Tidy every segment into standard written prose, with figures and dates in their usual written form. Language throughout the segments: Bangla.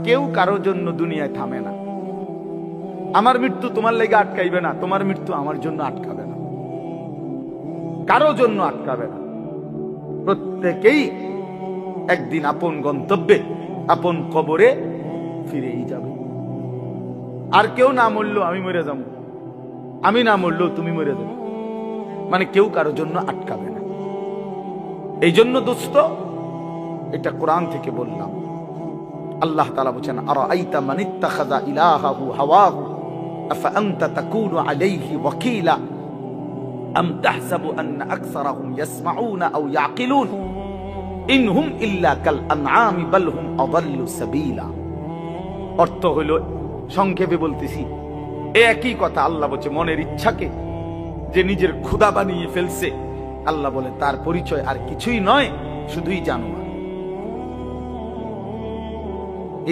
কেউ কারোর জন্য দুনিয়ায় থামে না। আমার মৃত্যু তোমার লেগে আটকাইবে না, তোমার মৃত্যু আমার জন্য আটকাবে না, কারো জন্য আটকাবে না। প্রত্যেকেই একদিন আপন গন্তব্যে, আপন কবরে ফিরেই যাবে। আর কেউ না মরলো আমি মরে যাব, আমি না মরলো তুমি মরে যাবে, মানে কেউ কারো জন্য আটকাবে না। এই জন্য দোস্ত, এটা কোরআন থেকে বললাম। আল্লাহ তাআলা বলেন, আরাআইতা মান ইত্তাখাযা ইলাহাহু হাওয়াহু আফা আনতা তাকুনু আলাইহি ওয়াকিলা আম তাহসাবু আন্না আকসারাহুম ইয়াসমাউনা আও ইয়াকিলুন ইনহুম ইল্লা কাল আনআমি বাল হুম আযাল্লু সাবিলা। অর্থ হলো, সংক্ষেপে বলতেছি, একই কথা। আল্লাহ বলছে, মনের ইচ্ছাকে যে নিজের খোদা বানিয়ে ফেলছে, আল্লাহ বলে তার পরিচয় আর কিছুই নয়, শুধুই জানোয়ার।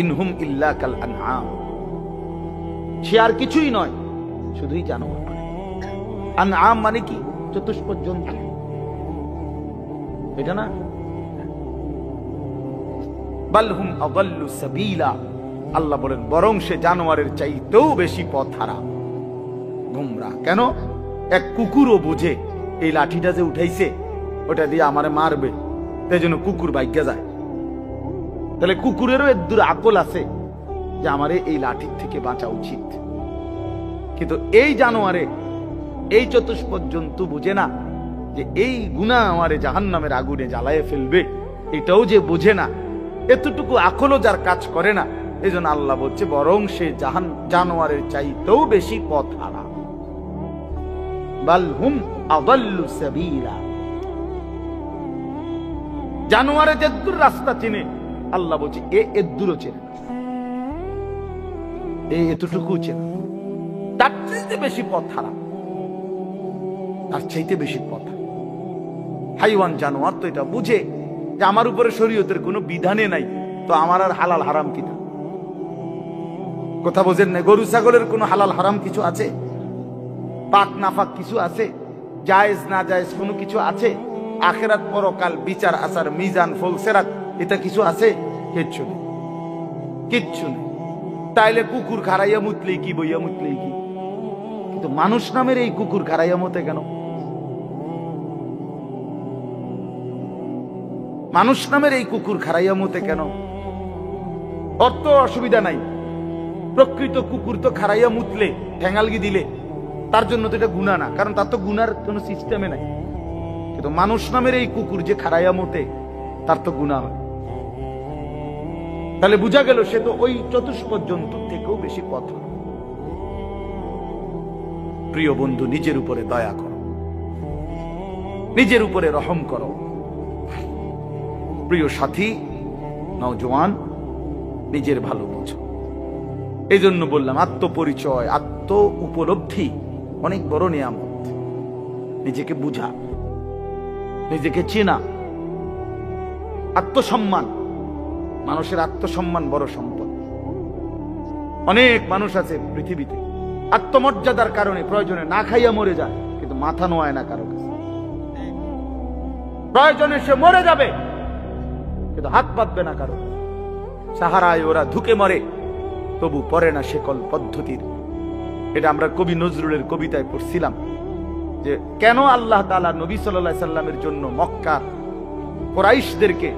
ইনহুম ইল্লা কাল আনআম, সে আর কিছুই নয়, শুধুই জানোয়ার। আনআম মানে কি? চতুষ্পদ জন্তু, এটা না? বাল হুম আযাল্লু সাবিলা, আল্লাহ বলেন বরং সে জানোয়ারের চাইতেও বেশি পথহারা, গুমরাহ। কেন? এক কুকুরও বুঝে এই লাঠিটা যে উঠাইছে ওটা দিয়ে আমারে মারবে, তাই জন্য কুকুর ভাগ্যে যায়। তাহলে কুকুরেরও এদুর আকল আছে যে আমারে এই লাঠির থেকে বাঁচা উচিত। কিন্তু এই জানোয়ারে, এই চতুষ্পদ জন্তু বুঝে না যে এই গুনাহ আমারে জাহান্নামের আগুনে জ্বালায় ফেলবে, এটাও যে বুঝে না, এতটুকু আকলও যার কাজ করে না। এই জন্য আল্লাহ বলছে বরং সে জানোয়ারের চাইতেও বেশি পথহারা। বাল হুম আযাল্লু সাবিলা, জানোয়ারে যেদুর রাস্তা চিনে, আল্লাহ বলছে এ এদুরও চেনে, এতটুকু চেনে, তার চাইতে বেশি পথহারা, তার চাইতে বেশি পথ। হাইওয়ান জানোয়ার তো এটা বুঝে যে আমার উপরে শরীয়তের কোনো বিধানে নাই, তো আমার আর হালাল হারাম কিনা? কথা বোঝেন না? গরু ছাগলের কোনো হালাল হারাম কিছু আছে? পাক নাফাক কিছু আছে? জায়েজ না জায়েজ কোনো কিছু আছে? আখিরাত পরকাল, বিচার আচার, মিজান, ফলসেরাত, এটা কিছু আছে? কিচ্ছু নেই, কিচ্ছু নেই। তাইলে কুকুর খারাইয়া মুতলেই কি, বইয়া মুতলেই কি? কিন্তু মানুষ নামের এই কুকুর খারাইয়া মতে কেন? মানুষ নামের এই কুকুর খারাইয়া মতে কেন? অর্থ অসুবিধা নাই, প্রকৃত কুকুর তো খারাইয়া মুতলে, ঠ্যাঙালগি দিলে তার জন্য তো এটা গুনাহ না, কারণ তার তো গুনার কোনো সিস্টেমে নাই। কিন্তু মানুষ নামের এই কুকুর যে খারাইয়া মতে, তার তো গুনাহ হয়। তাহলে বোঝা গেল সে তো ওই চতুষ্পদ জন্তুর থেকেও বেশি পথ। প্রিয় বন্ধু, নিজের উপরে দয়া করো, নিজের উপরে রহম করো। প্রিয় সাথী, নওজোয়ান, নিজের ভালো বোঝো। এই জন্য বললাম, আত্মপরিচয়, আত্ম উপলব্ধি অনেক বড় নিয়ামত। নিজেকে বুঝা, নিজেকে চেনা, আত্মসম্মান। মানুষের আত্মসম্মান বড় সম্পদ। অনেক মানুষ আছে পৃথিবীতে আত্মমর্যাদার কারণে প্রয়োজনে না খাইয়া মরে যায়, কিন্তু মাথা নোয়ায় না কারো কাছে। প্রয়োজনে সে মরে যাবে, কিন্তু হাত পাতবে না কারো। সাহারায় ওরা ধুকে মরে, তবু পরে না শেকল পদ্ধতির। এটা আমরা কবি নজরুলের কবিতায় পড়ছিলাম যে কেন আল্লাহ তাআলা নবী সাল্লাল্লাহু আলাইহি সাল্লামের জন্য মক্কার কুরাইশদেরকে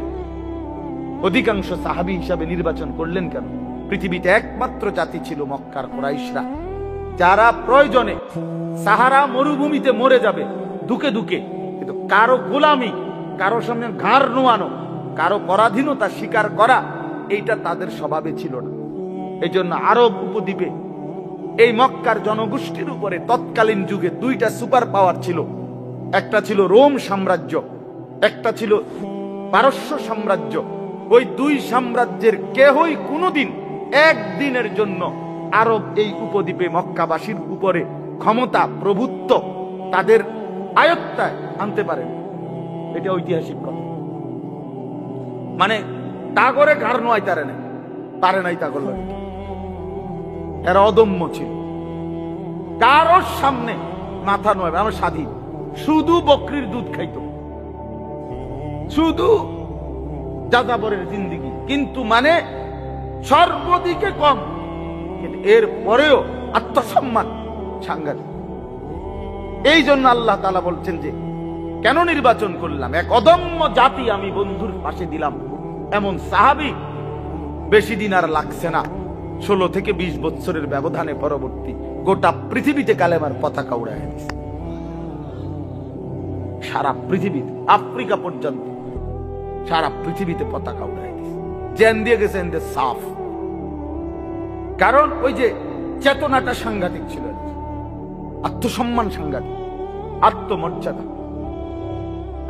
অধিকাংশ সাহাবী হিসাবে নির্বাচন করলেন কেন? পৃথিবীতে একমাত্র জাতি ছিল মক্কার কুরাইশরা, যারা প্রয়োজনে সাহারা মরুভূমিতে মরে যাবে দুকে দুকে, কিন্তু কারো গোলামি, কারো সামনে ঘাড় নোয়ানো, কারো পরাধীনতা স্বীকার করা, এইটা তাদের স্বভাবে ছিল না। এই জন্য আরব উপদ্বীপে এই মক্কার জনগোষ্ঠীর উপরে তৎকালীন যুগে দুইটা সুপার পাওয়ার ছিল। একটা ছিল রোম সাম্রাজ্য, একটা ছিল পারস্য সাম্রাজ্য। ওই দুই সাম্রাজ্যের কেহই কোনোদিন একদিনের জন্য আরব এই উপদ্বীপে মক্কাবাসীর উপরে ক্ষমতা, প্রভুত্ব তাদের আয়ত্তায় আনতে পারেন। এটা ঐতিহাসিক কথা। মানে তাগরে ঘাড় নোয়াই পারে নাই তাগর লাগে। এরা অদম্য ছিল, কারোর সামনে মাথা নোয়াবে। আমার স্বাধীন, শুধু বকরির দুধ খাইতো, শুধু যাযাবরের জিন্দিগি। কিন্তু মানে সর্বদিকে কম, কিন্তু এর পরেও আত্মসম্মান সাংঘাতিক। এই জন্য আল্লাহ তাআলা বলছেন যে কেন নির্বাচন করলাম, এক অদম্য জাতি আমি বন্ধুর পাশে দিলাম। এমন সাহাবী বেশি দিন আর লাগছে না, 16 থেকে 20 বছরের ব্যবধানে পরবর্তী গোটা পৃথিবীতে কালেমার পতাকা উড়ায় দিয়েছে। সারা পৃথিবীতে, আফ্রিকা পর্যন্ত সারা পৃথিবীতে পতাকা উড়ায় দিয়েছে। জেন দিয়ে গেছে এদের সাফ, কারণ ওই যে চেতনাটা সাংঘাতিক ছিল, আত্মসম্মান সাংঘাতিক, আত্মমর্যাদা।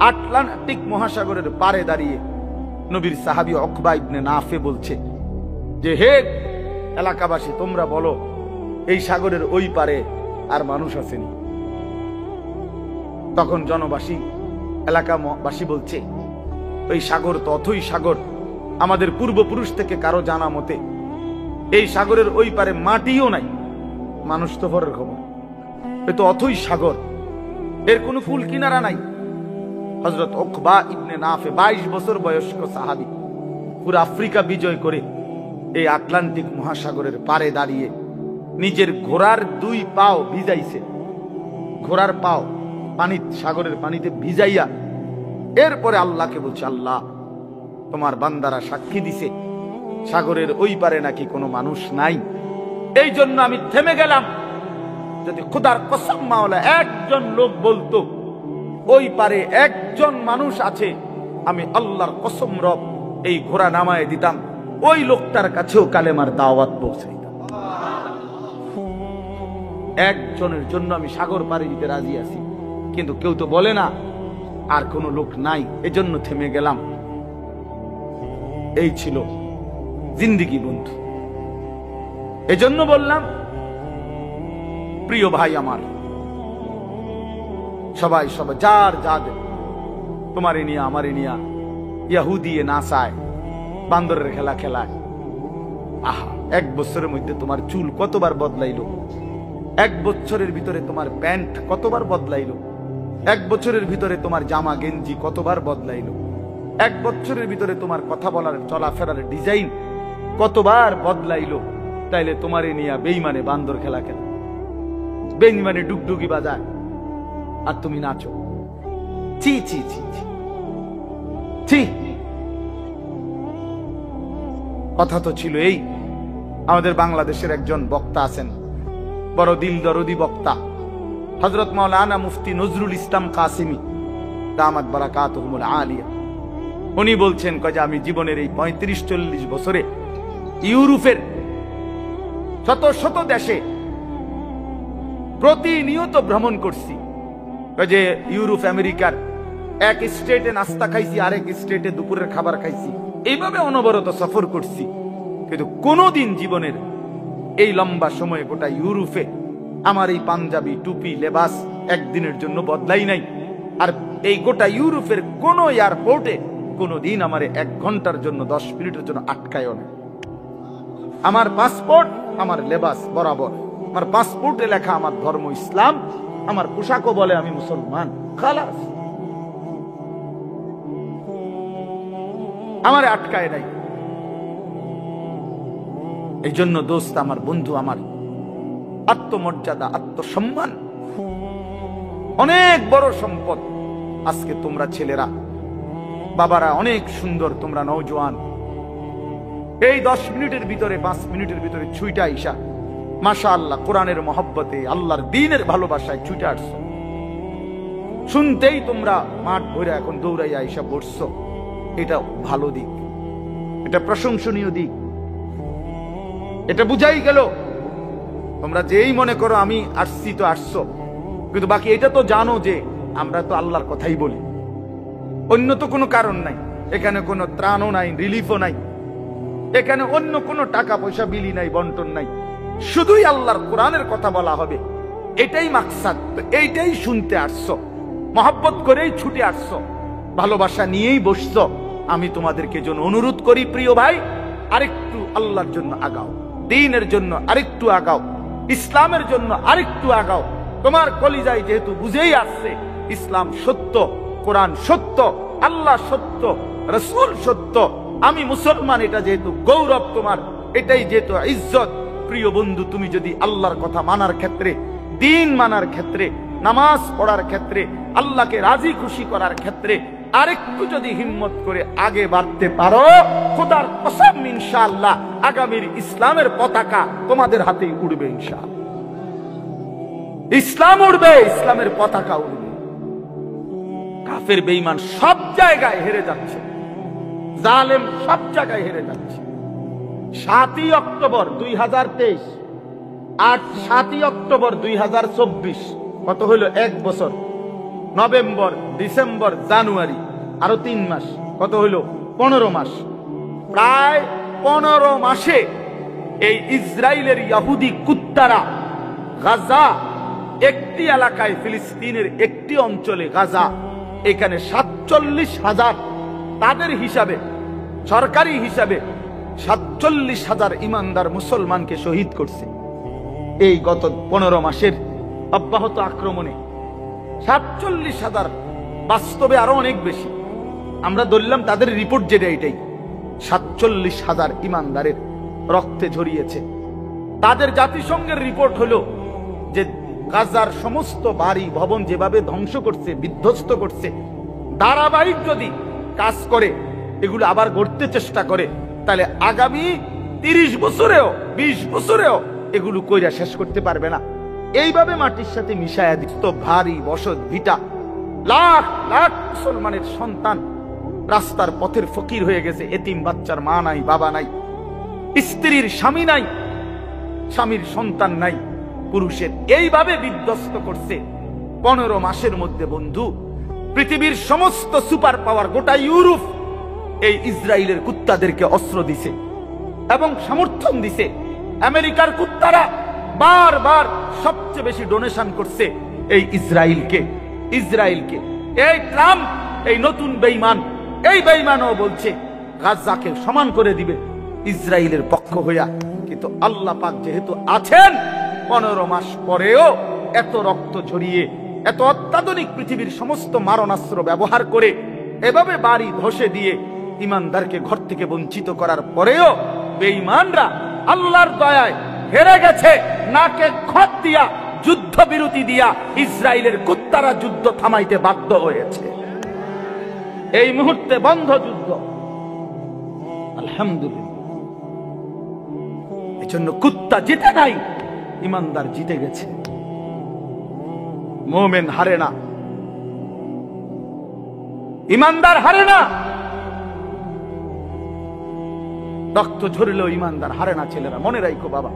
আটলান্টিক মহাসাগরের পারে দাঁড়িয়ে নবীর সাহাবী উকবা ইবনে নাফে বলছে যে হে এলাকাবাসী, তোমরা বলো এই সাগরের ওই পারে আর মানুষ আসেনি। তখন জনবাসী, এলাকাবাসী বলছে ওই সাগর তো অথই সাগর, আমাদের পূর্বপুরুষ থেকে কারো জানা মতে এই সাগরের ওই পারে মাটিও নাই, মানুষ তো পরের খবর, এ তো অথই সাগর, এর কোনো কুল কিনারা নাই। হযরত উকবা ইবনে নাফে 22 বছর বয়স্ক সাহাবী, পুরো আফ্রিকা বিজয় করে এই আটলান্টিক মহাসাগরের পারে দাঁড়িয়ে নিজের ঘোড়ার 2 পাও ভিজাইছে, ঘোড়ার পাও পানি, সাগরের পানিতে ভিজাইয়া এরপরে আল্লাহকে বলছে, আল্লাহ তোমার বান্দারা সাক্ষী দিছে সাগরের ওই পারে নাকি কোনো মানুষ নাই, এই জন্য আমি থেমে গেলাম। যদি খোদার কসম মাওলা একজন লোক বলতো ওই পারে একজন মানুষ আছে, আমি আল্লাহর কসম রব এই ঘোড়া নামায় দিতাম, ওই লোকটার কাছেও কালেমার দাওয়াত পৌঁছাইতাম। একজনের জন্য আমি সাগর পাড়ি দিতে রাজি আছি, কিন্তু কেউ তো বলে না আর কোনো লোক নাই, এজন্য থেমে গেলাম। এই ছিল জিন্দেগি বন্ধু। এজন্য বললাম প্রিয় ভাই আমার, সবাই সবাই যার যাদের, তোমারে নিয়া আমারে নিয়া ইয়াহুদি নাসায়, বান্দরের খেলা খেলায়। আহা, 1 বছরের মধ্যে তোমার চুল কতবার বদলাইলো, 1 বছরের ভিতরে তোমার প্যান্ট কতবার বদলাইলো, 1 বছরের ভিতরে তোমার জামা গেঞ্জি কতবার বদলাইলো, 1 বছরের ভিতরে তোমার কথা বলার চলাফেরার ডিজাইন কতবার বদলাইলো। তাইলে তোমারে নিয়া বেঈমানে বান্দর খেলা খেলা, বেঈমানে ডুগডুগি বাজায় আর তুমি নাচো। ছি ছি ছি ছি। কথা তো ছিল এই, আমাদের বাংলাদেশের একজন বক্তা আছেন, বড় দিল দরদি বক্তা, হযরত মাওলানা মুফতি নজরুল ইসলাম কাসিমি দামাত বারাকাতুহুমুল আলিয়া। উনি বলছেন যে আমি জীবনের এই 35-40 বছরে ইউরোপের শত শত দেশে প্রতিনিয়ত ভ্রমণ করছি। যে ইউরোপ আমেরিকার এক স্টেটে নাস্তা খাইছি, আরেক স্টেটে দুপুরের খাবার খাইছি, এইভাবে অনবরত সফর করছি, কিন্তু কোনোদিন জীবনের এই লম্বা সময়ে গোটা ইউরোপে আমার এই পাঞ্জাবি টুপি লেবাস একদিনের জন্য বদলাই নাই। আর এই গোটা ইউরোপের কোন এয়ারপোর্টে কোনোদিন আমার 1 ঘন্টার জন্য 10 মিনিটের জন্য আটকায়ও না। আমার পাসপোর্ট, আমার লেবাস বরাবর, আমার পাসপোর্টে লেখা আমার ধর্ম ইসলাম, আমার পোশাকও বলে আমি মুসলমান, খালাস, আমার আটকায় নাই। এই জন্য দোস্ত আমার, বন্ধু আমার, আত্মমর্যাদা, আত্মসম্মান অনেক বড় সম্পদ। আজকে তোমরা ছেলেরা, বাবারা অনেক সুন্দর, তোমরা নওজোয়ান, এই 10 মিনিটের ভিতরে 5 মিনিটের ভিতরে ছুইটা আইসা মাশাআল্লাহ কোরআনের মহব্বতে, আল্লাহর দ্বীনের ভালোবাসায় ছুটে আসছো। শুনতেই তোমরা মাঠ ভরে এখন দৌড়াইয়া আইসা বসছো, এটা ভালো দিক, এটা প্রশংসনীয় দিক। এটা বুঝাই গেল তোমরা যেই মনে করো আমি আসছি তো আসছো, কিন্তু বাকি এটা তো জানো যে আমরা তো আল্লাহর কথাই বলি, অন্য তো কোনো কারণ নাই। এখানে কোনো ত্রাণও নাই, রিলিফও নাই, এখানে অন্য কোনো টাকা পয়সা বিলি নাই, বন্টন নাই, শুধুই আল্লাহর কোরআনের কথা বলা হবে, এটাই মাকসাদ। এইটাই শুনতে আসছো, মহব্বত করেই ছুটে আসছো, ভালোবাসা নিয়েই বসছো। আমি তোমাদেরকে জন্য অনুরোধ করি প্রিয় ভাই, আরেকটু আল্লাহর জন্য আগাও, দ্বীনের জন্য আরেকটু আগাও, ইসলামের জন্য আরেকটু আগাও। তোমার কলিজায় যেহেতু বুঝেই আসছে ইসলাম সত্য, কোরআন সত্য, আল্লাহ সত্য, রাসূল সত্য, আমি মুসলমান, এটা যেহেতু গৌরব তোমার এটাই যেহেতু ইজ্জত। প্রিয় বন্ধু, তুমি যদি আল্লাহর কথা মানার ক্ষেত্রে, দিন মানার ক্ষেত্রে, নামাজ পড়ার ক্ষেত্রে, আল্লাহকে রাজি খুশি করার ক্ষেত্রে আরেকটু যদি হিম্মত করে আগে বাড়তে পারো, খোদার কসম ইনশাআল্লাহ আগামীর ইসলামের পতাকা তোমাদের হাতেই উড়বে। ইনশাআল্লাহ ইসলাম উড়বে, ইসলামের পতাকা উড়বে। কাফের বেঈমান সব জায়গায় হেরে যাচ্ছে, জালেম সব জায়গায় হেরে যাচ্ছে। 7ই অক্টোবর 2023, 7ই অক্টোবর 2024, কত হলো? 1 বছর। নভেম্বর, ডিসেম্বর, জানুয়ারি, আরো 3 মাস, কত হলো? 15 মাস। প্রায় 15 মাসে এই ইসরায়েলের ইহুদি কুত্তারা গাজা, একটি এলাকায়, ফিলিস্তিনের একটি অঞ্চলে গাজা, এখানে 47,000, তাদের হিসাবে, সরকারি হিসাবে 47,000 ইমানদার মুসলমানকে শহীদ করছে এই গত 15 মাসের অব্যাহত আক্রমণে। 47,000, বাস্তবে আরো অনেক বেশি। আমরা ধরলাম তাদের রিপোর্ট যেটা, এটাই 47,000 ইমানদারের রক্তে ঝরিয়েছে। তাদের জাতিসংঘের রিপোর্ট হলো যে গাজার সমস্ত বাড়ি ভবন যেভাবে ধ্বংস করছে, বিধ্বস্ত করছে, ধারাবাহিক যদি কাজ করে, এগুলো আবার গড়তে চেষ্টা করে, তাহলে আগামী 30 বছরেও 20 বছরেও এগুলো কইরা শেষ করতে পারবে না। এইভাবে মাটির সাথে মিশায়া দিত ভারী বসত ভিটা, লাখ লাখ মুসলমানের সন্তান রাস্তার পথের ফকির হয়ে গেছে। এতিম বাচ্চার মা নাই, বাবা নাই, স্ত্রীর স্বামী নাই, স্বামীর সন্তান নাই, পুরুষের। এইভাবে বিধ্বস্ত করছে 15 মাসের মধ্যে। বন্ধু, পৃথিবীর সমস্ত সুপার পাওয়ার, গোটা ইউরোপ এই ইসরায়েলের কুত্তাদেরকে অস্ত্র দিছে এবং সমর্থন দিছে। আমেরিকার কুত্তারা বারবার সবচেয়ে বেশি ডোনেশন করছে এই ইসরায়েলকে। এই ট্রাম্প, এই নতুন বেঈমান, এই বেঈমানও বলছে গাজাকে সমান করে দিবে ইসরায়েলের পক্ষ হইয়া। কিন্তু আল্লাহ পাক যেহেতু আছেন, 15 মাস পরেও এত রক্ত ঝরিয়ে, এত অত্যাধুনিক পৃথিবীর সমস্ত মারণাস্ত্র ব্যবহার করে, এভাবে বাড়ি ধসে দিয়ে ইমানদারকে ঘর থেকে বঞ্চিত করার পরেও বেঈমানরা আল্লাহর দয়ায় হেরে গেছে। নাকে খত দিয়া, যুদ্ধ বিরতি দিয়া ইসরায়েলের কুত্তারা যুদ্ধ থামাইতে বাধ্য হয়েছে। এই মুহূর্তে বন্ধ যুদ্ধ, আলহামদুলিল্লাহ। এজন্য কুত্তা জিতে নাই, ইমানদার জিতে গেছে। মুমিন হারে না, ইমানদার হারে না। রক্ত ঝরলেও ইমানদার হারে না। ছেলেরা মনে রাখো বাবা,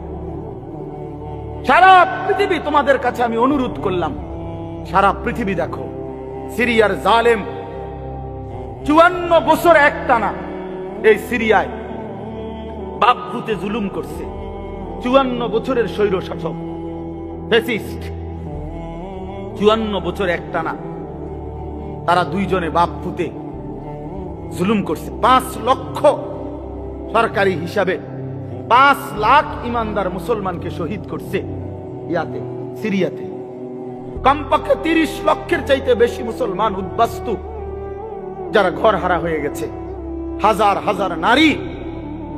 সারা পৃথিবী তোমাদের কাছে আমি অনুরোধ করলাম, সারা পৃথিবী দেখো, সিরিয়ার জালেম 54 বছর একটানা এই সিরিয়ায় বাপপুতে জুলুম করছে। 54 বছরের স্বৈর শাসক ফ্যাসিস্ট, 54 বছর একটানা তারা দুইজনে বাপপুতে জুলুম করছে। 5 লক্ষ, সরকারি হিসাবে 5 লাখ ইমানদার মুসলমানকে শহীদ করছে ইয়াতে, সিরিয়াতে। কমপক্ষে 30 লক্ষের চাইতে বেশি মুসলমান উদ্বাস্তু, যারা ঘর হারা হয়ে গেছে। হাজার হাজার নারী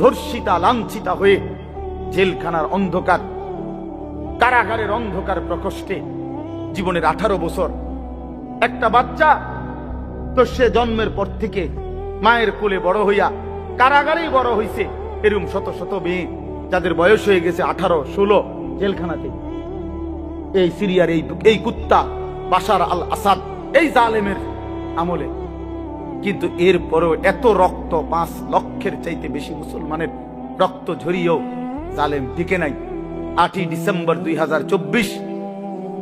ধর্ষিতা, লাঞ্ছিতা হয়ে জেলখানার অন্ধকার, কারাগারের অন্ধকার প্রকোষ্ঠে জীবনের 18 বছর। একটা বাচ্চা তো সে জন্মের পর থেকে মায়ের কোলে বড় হইয়া কারাগারেই বড় হইছে। এরকম শত শত মেয়ে যাদের বয়স হয়ে গেছে 18, 16 জেলখানাতে। এই সিরিয়ার এই কুত্তা বাশার আল আসাদ, এই জালেমের আমলে। কিন্তু এরপরও এত রক্ত, 5 লক্ষের চাইতে বেশি মুসলমানের রক্ত ঝরিয়েও জালেম টিকে নাই। 8ই ডিসেম্বর 2024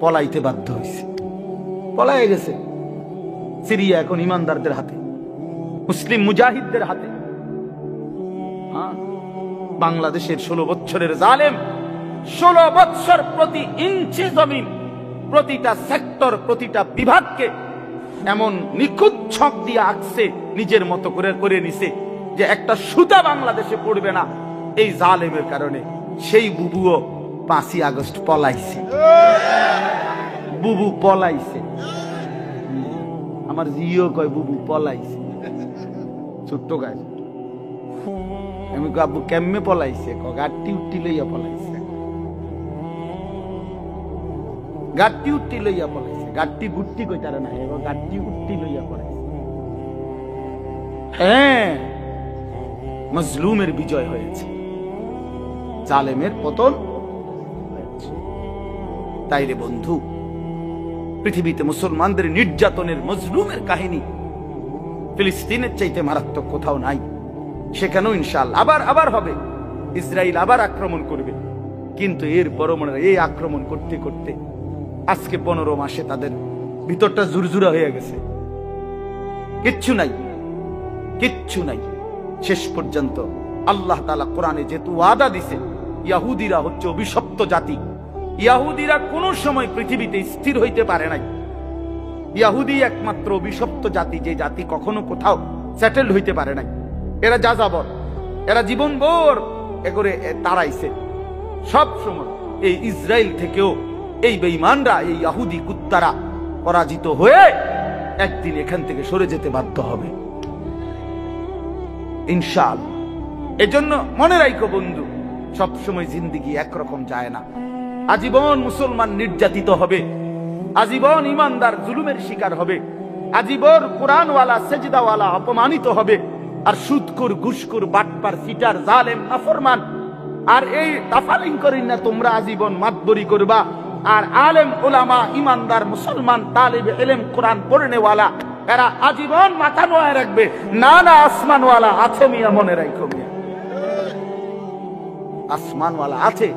পলাইতে বাধ্য হয়েছে, পলায়ে গেছে। সিরিয়া এখন ইমানদারদের হাতে, মুসলিম মুজাহিদদের হাতে। বাংলাদেশের 16 বছরের জালেম 16 বছর প্রতি ইঞ্চি জমিন, প্রতিটা সেক্টর, প্রতিটা বিভাগকে এমন নিখুঁত ছক দিয়ে আঁকছে, নিজের মতো করে নিছে যে একটা সুতা বাংলাদেশে পড়বে না এই জালেমের কারণে। সেই বুবুও 5ই আগস্ট পলাইছে, বুবু পলাইছে। আমার জিও কয় বুবু পলাইছে, ছোট্ট গাছ। আমি আব্বু কেমনে পলাইছে? গাড়টি উঠটি লইয়া পলাইছে, গাড়টি উঠটি লইয়া পলাইছে। গাড়টি গুট্টি কইতারে না, গাড়টি উঠটি লইয়া পলাইছে। হ্যাঁ, মজলুমের বিজয় হয়েছে, জালেমের পতন হয়েছে। তাই রে বন্ধু, পৃথিবীতে মুসলমানদের নির্যাতনের, মজলুমের কাহিনী ফিলিস্তিনের চাইতে মারাত্মক কোথাও নাই। সেখানেও ইনশাআল্লাহ আবার হবে, ইসরায়েল আবার আক্রমণ করবে। কিন্তু এর পরমাণু এই আক্রমণ করতে করতে আজকে 15 মাসে তাদের ভিতরটা জুরজুরা হয়ে গেছে, কিচ্ছু নাই, কিচ্ছু নাই। শেষ পর্যন্ত আল্লাহ তাআলা কোরআনে যেহেতু ওয়াদা দিছে, ইহুদিরা হচ্ছে অভিশপ্ত জাতি। ইহুদিরা কোন সময় পৃথিবীতে স্থির হইতে পারে নাই। ইহুদি একমাত্র অভিশপ্ত জাতি, যে জাতি কখনো কোথাও সেটেলড হইতে পারে নাই। এরা যাযাবর, এরা জীবনভর এগরে তাড়াইছে। সব সময় এই ইসরায়েল থেকেও এই বেঈমানরা, এই ইহুদি কুত্তারা পরাজিত হয়ে একদিন এখান থেকে সরে যেতে বাধ্য হবে ইনশাআল্লাহ। এজন্য মনে রাখো বন্ধু, সবসময় জিন্দেগি একরকম যায় না। আজীবন মুসলমান নির্যাতিত হবে, আজীবন ইমানদার জুলুমের শিকার হবে, আজীবন কোরআনওয়ালা সেজদাওয়ালা অপমানিত হবে। আর সুদখোর, ঘুষখোর, বাটপার, সিটার, জালেম, নাফরমান আর এই তাফালিং করেন না তোমরা আজীবন মাতবরি করবা। আর আলেম ওলামা, ইমানদার মুসলমান, তালিবে ইলম, কোরআন পড়নেওয়ালা, এরা আজীবন মাথা নোয়া রাখবে। না না, আসমানওয়ালা আছে মিয়া, মনে রাখো মিয়া, আসমানওয়ালা আছে।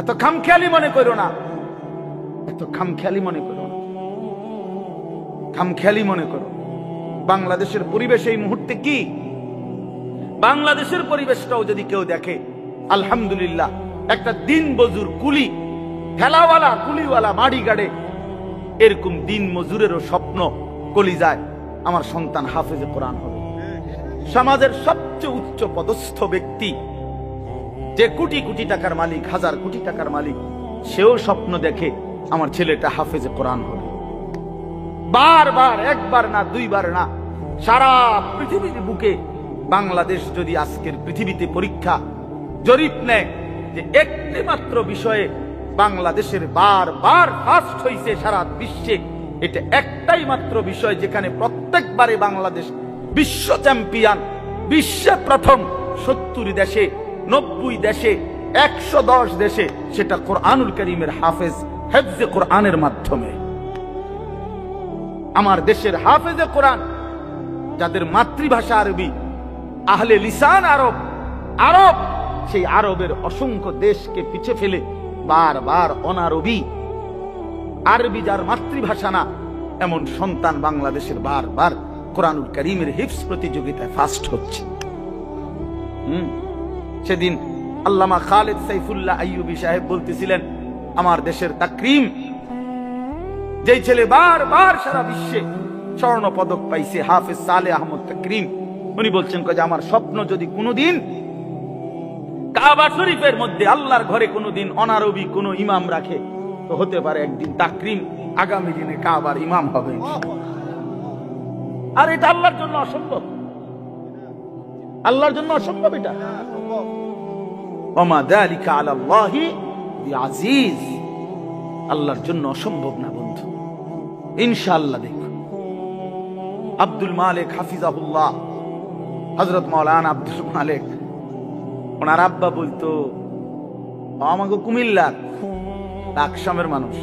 এত খামখেয়ালি মনে করো না, এত খামখেয়ালি মনে করো না, খামখেয়ালি মনে করো। বাংলাদেশের পরিবেশ এই মুহূর্তে কি? বাংলাদেশের পরিবেশটাও যদি কেউ দেখে, আলহামদুলিল্লাহ, একটা দিন মজুর, কুলি, ঠেলাওয়ালা, কুলিওয়ালা, মাড়ি গাড়ে, এরকম দিন মজুরেরও স্বপ্ন কলিজায় আমার সন্তান হাফেজে কোরআন হবে। সমাজের সবচেয়ে উচ্চ পদস্থ ব্যক্তি, যে কোটি কোটি টাকার মালিক, হাজার কোটি টাকার মালিক, সেও স্বপ্ন দেখে আমার ছেলেটা হাফেজে কোরআন হবে। বারবার, একবার না, দুইবার না, সারা পৃথিবীর বুকে বাংলাদেশ যদি আজকের পৃথিবীতে পরীক্ষা জরিপ নেয় যে একটি মাত্র বিষয়ে বাংলাদেশের বারবার ফার্স্ট হয়েছে সারা বিশ্বে, এটা একটাই মাত্র বিষয় যেখানে প্রত্যেকবারে বাংলাদেশ বিশ্ব চ্যাম্পিয়ন, বিশ্বে প্রথম। 70 দেশে, 90 দেশে, 110 দেশে, সেটা কোরআনুল কারীমের হাফেজ, হেফজে কোরআনের মাধ্যমে। আমার দেশের হাফেজে কোরআন, যাদের মাতৃভাষা আরবি, আহলে লিসান আরব, আরব, সেই আরবের অসংখ্য দেশকে পিছে ফেলে বারবার অনারবি, আরবি যার মাতৃভাষা না, এমন সন্তান বাংলাদেশের বারবার কোরআনুল কারীমের হিফজ প্রতিযোগিতায় ফার্স্ট হচ্ছে। সেদিন আল্লামা খালেদ সাইফুল্লাহ আইয়ুবী সাহেব বলতেছিলেন, আমার দেশের তাকরিম, যেই ছেলে বারবার সারা বিশ্বে স্বর্ণ পদক পাইছে, হাফেজ সালেহ আহমদ তাকরিম, উনি বলছেন যে আমার স্বপ্ন যদি কোনোদিন কাবা শরীফের মধ্যে আল্লাহর ঘরে কোনোদিন অনারবি কোন ইমাম রাখে, তো হতে পারে একদিন তাকরিম আগামী দিনে কাবার ইমাম হবে। আর এটা আল্লাহর জন্য অসম্ভব, আল্লাহর জন্য অসম্ভব এটা। ওমা যালিকা আলাল্লাহি বিআজিজ, আল্লাহর জন্য অসম্ভব না বন্ধু। ইনশাআল্লাহ দেখো, আব্দুল মালিক হাফিজাহুল্লাহ, হযরত মাওলানা আব্দুল মালিক, ওনার আব্বা বলতো, আমাকে কুমিল্লার লাকসামের মানুষ,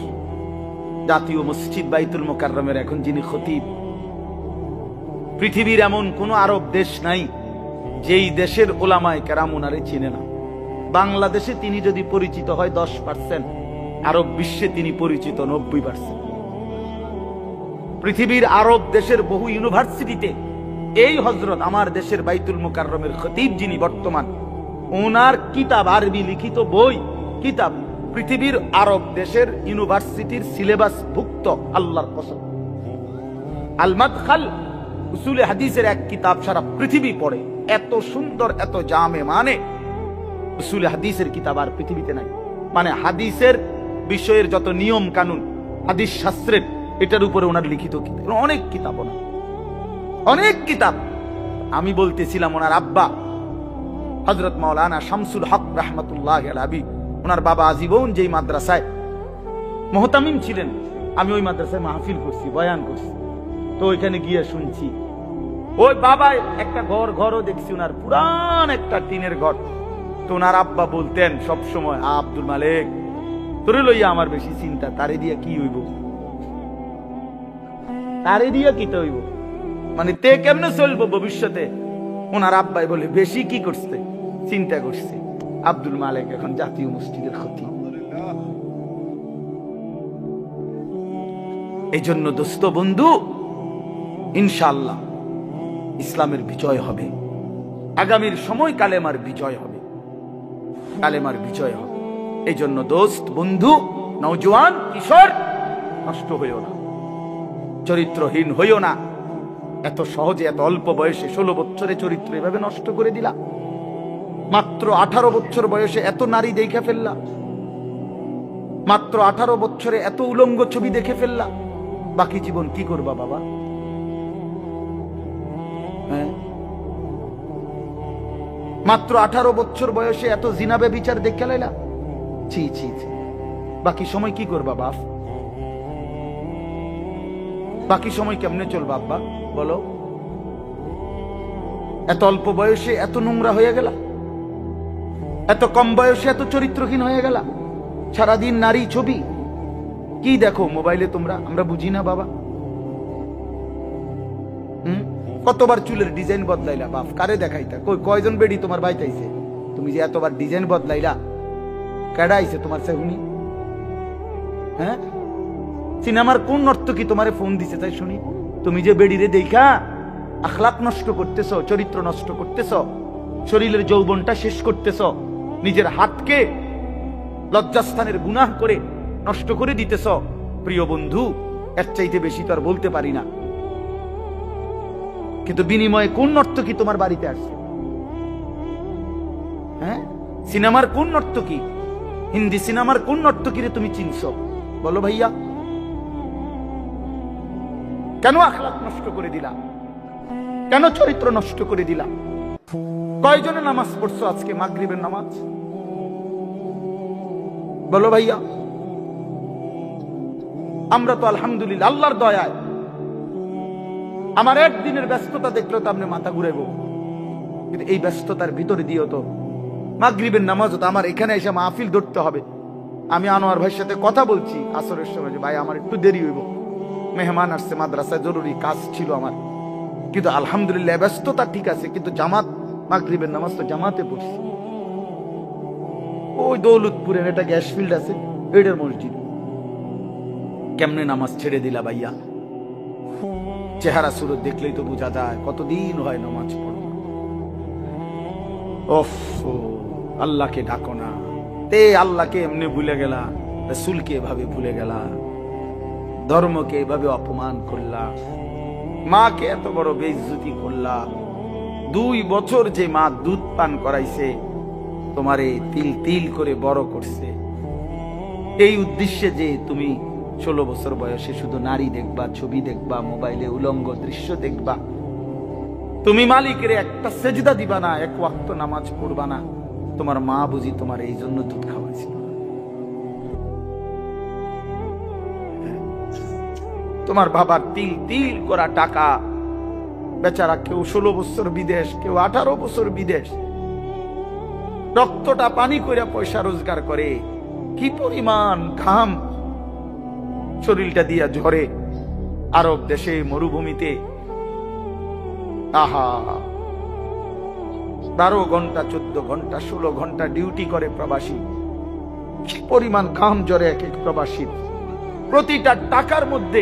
জাতীয় মসজিদ বাইতুল মোকাররমের এখন যিনি খতিব, পৃথিবীর এমন কোন আরব দেশ নাই যেই দেশের ওলামায়ে কেরাম ওনারে চিনে না। বাংলাদেশে তিনি যদি পরিচিত হয় 10%, আরব বিশ্বে তিনি পরিচিত 90%। পৃথিবীর আরব দেশের বহু ইউনিভার্সিটিতে এই হযরত আমার দেশের বাইতুল মোকাররমের খতিব যিনি বর্তমান, ওনার কিতাব, আরবি লিখিত বই, কিতাব পৃথিবীর আরব দেশের ইউনিভার্সিটির সিলেবাস ভুক্ত। আল্লাহর কসম, আল মাদখাল উসুলে হাদিসের এক কিতাব সারা পৃথিবী পড়ে, এত সুন্দর, এত জামে, মানে উসুলে হাদিসের কিতাব আর পৃথিবীতে নাই। মানে হাদিসের বিষয়ের যত নিয়ম কানুন, হাদিস শাস্ত্রের, এটার উপরে ওনার লিখিত কিতাব, অনেক কিতাব, ওনার অনেক কিতাব। আমি বলতেছিলাম ওনার আব্বা হযরত মাওলানা শামসুল হক রাহমাতুল্লাহি আলাইহি, ওনার বাবা আজীবন যেই মাদ্রাসায় মুহতামিম ছিলেন, আমি ওই মাদ্রাসায় মাহফিল করছি, বয়ান করছি, তো ওইখানে গিয়ে শুনছি ওই বাবা একটা ঘরও দেখছি, ওনার পুরান একটা টিনের ঘর। তো ওনার আব্বা বলতেন সব সময়, আব্দুল মালিক তোরে লইয়া আমার বেশি চিন্তা, তারে দিয়া কি হইব, তারে দিয়া কি হইব, মানে তে কেমনে চলবো ভবিষ্যতে। ওনার আব্বাই বলে বেশি কি করছে, চিন্তা করছে আব্দুল মালিক এখন জাতীয় মসজিদের খতিব। এই জন্য দোস্ত বন্ধু, ইনশাআল্লাহ ইসলামের বিজয় হবে, আগামীর সময় কালেমার বিজয় হবে, কালেমার বিজয় হবে। এই জন্য দোস্ত বন্ধু, নওজোয়ান কিশোর, নষ্ট হইও না, চরিত্রহীন হইও না। এত সহজে এত অল্প বয়সে 16 বছরে চরিত্র এভাবে নষ্ট করে দিলা, মাত্র 18 বছর বয়সে এত নারী দেখে ফেললা, মাত্র 18 বছরে এত উলঙ্গ ছবি দেখে ফেললা, বাকি জীবন কি করবা বাবা? হ্যাঁ, মাত্র 18 বছর বয়সে এত জিনা ব্যভিচার দেখে লাইলা, ছি ছি ছি, বাকি সময় কি করবা বাপ? বাকি সময় কেমনে চলবা আব্বা বলো? এত অল্প বয়সে এত নোংরা হয়ে গেলা, এত কম বয়সে এত চরিত্রহীন হয়ে গেলা, সারাদিন নারী ছবি কি দেখো মোবাইলে তোমরা, আমরা বুঝি না বাবা। কতবার চুলের ডিজাইন বদলাইলা বাপ, কারে দেখাইতা? কয়জন বেডি তোমার বাইতাইছে? তুমি যে এতবার ডিজাইন বদলাইলা, কেডা আইছে তোমার সেহুনি? হ্যাঁ, সিনেমার কোন নর্তকী তোমারে ফোন দিছে তাই শুনি? তুমি যে বেডিরে দেখা আখলাক নষ্ট করতেছ, চরিত্র নষ্ট করতেছ, শরীরের যৌবনটা শেষ করতেছ, নিজের হাতকে লজ্জাস্থানের গুনাহ করে নষ্ট করে দিতেছ। প্রিয় বন্ধু, এর চাইতে বেশি তো আর বলতে পারি না, কিন্তু বিনিময়ে কোন নর্তকী তোমার বাড়িতে আসছে? হ্যাঁ, সিনেমার কোন নর্তকী, হিন্দি সিনেমার কোন নর্তকীরে তুমি চিনছ বলো ভাইয়া? কেন আখলাক নষ্ট করে দিলা? কেন চরিত্র নষ্ট করে দিলা? কয়জনে নামাজ পড়ছো আজকে মাগরিবের নামাজ বলো ভাইয়া? আমরা তো আলহামদুলিল্লাহ আল্লাহর দয়ায়, আমার একদিনের ব্যস্ততা দেখলে তো আপনি মাথা ঘুরাইব, কিন্তু এই ব্যস্ততার ভিতরে দিয়েও তো মাগরিবের নামাজ তো আমার এখানে এসে মাহফিল ধরতে হবে। আমি আনোয়ার ভাইয়ের সাথে কথা বলছি আসরের সময় যে ভাই আমার একটু দেরি হইব, মেহমান আসছে, মাদ্রাসায় জরুরি কাজ ছিল আমার, কিন্তু আলহামদুলিল্লাহ ব্যস্ততা ঠিক আছে, কিন্তু জামাত মাগরিবের নামাজ তো জামাতে পড়ছি। ওই দৌলতপুরের একটা গ্যাস ফিল্ড আছে, এটার মসজিদ। কেমনে নামাজ ছেড়ে দিলা ভাইয়া? চেহারা সুরত দেখলেই তো বোঝা যায় কতদিন হয় নামাজ পড়ো। ওফ, আল্লাহকে ডাকো না, তে আল্লাহকে এমনি ভুলে গেলা, রাসূলকে এভাবে ভুলে গেলা, ধর্মকে এভাবে অপমান করলা, মাকে এত বড় বেইজ্জতি করলা। 2 বছর যে মা দুধ পান করাইছে, তোমারে তিল তিল করে বড় করছে, এই উদ্দেশ্যে যে তুমি 16 বছর বয়সে শুধু নারী দেখবা, ছবি দেখবা, মোবাইলে উলঙ্গ দৃশ্য দেখবা, তুমি মালিকের একটা সেজদা দিবা না, এক ওয়াক্ত নামাজ পড়বা না, তোমার মা বুঝি তোমার এই জন্য দুধ খাওয়াইছিল? তোমার বাবার তিল তিল করা টাকা, বেচারা কেউ 16 বছর বিদেশ, কেউ 18 বছর বিদেশ, রক্তটা পানি করে পয়সা রোজগার করে, কি পরিমাণ ঘাম শরীরটা দিয়া ঝরে আরব দেশে মরুভূমিতে। আহা, 12 ঘন্টা 14 ঘন্টা 16 ঘন্টা ডিউটি করে প্রবাসী, কি পরিমাণ ঘাম ঝরে এক এক প্রবাসী। প্রতিটা টাকার মধ্যে,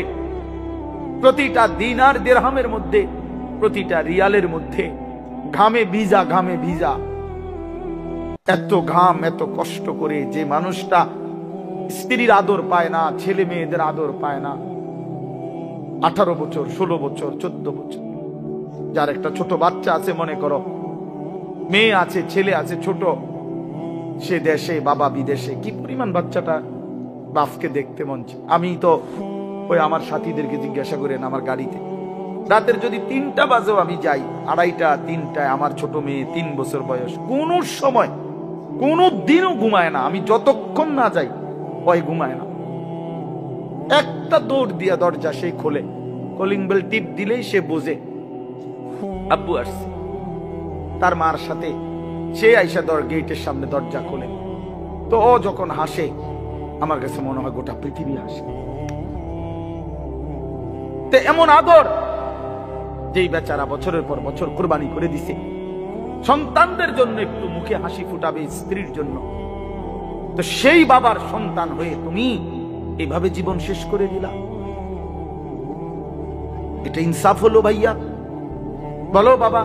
প্রতিটা দিনার দিরহামের মধ্যে, প্রতিটা রিয়ালের মধ্যে ঘামে ভিজা, ঘামে ভিজা। এত ঘাম, এত কষ্ট করে যে মানুষটা স্ত্রীর আদর পায় না, ছেলে মেয়েদের আদর পায় না, 18 বছর 16 বছর 14 বছর, যার একটা ছোট বাচ্চা আছে, মনে করো মেয়ে আছে, ছেলে আছে ছোট, সে দেশে, বাবা বিদেশে, কি পরিমাণ বাচ্চাটা বাপকে দেখতে মন চায়। আমি তো ওই আমার সাথীদেরকে জিজ্ঞাসা করেন, আমার গাড়িতে রাতের যদি 3টা বাজেও আমি যাই, 2:30 3টায়, আমার ছোট মেয়ে 3 বছর বয়স, কোন সময় কোন দিনও ঘুমায় না। আমি যতক্ষণ না যাই ওই ঘুমায় না। একটা দৌড় দিয়া দরজা সে খোলে, কলিং বেল টিপ দিলেই সে বোঝে আব্বু আসছে। তার মার সাথে সে আইসা গেটের সামনে দরজা খোলে। তো ও যখন হাসে আমার কাছে মনে হয় গোটা পৃথিবী হাসে। তো এমন আদর, যেই বেচারা বছরের পর বছর কোরবানি করে দিছে সন্তানদের জন্য, একটু মুখে হাসি ফুটাবে স্ত্রীর জন্য, তো সেই বাবার সন্তান হয়ে তুমি এভাবে জীবন শেষ করে দিলা। এটা ইনসাফ হলো ভাইয়া? বলো বাবা,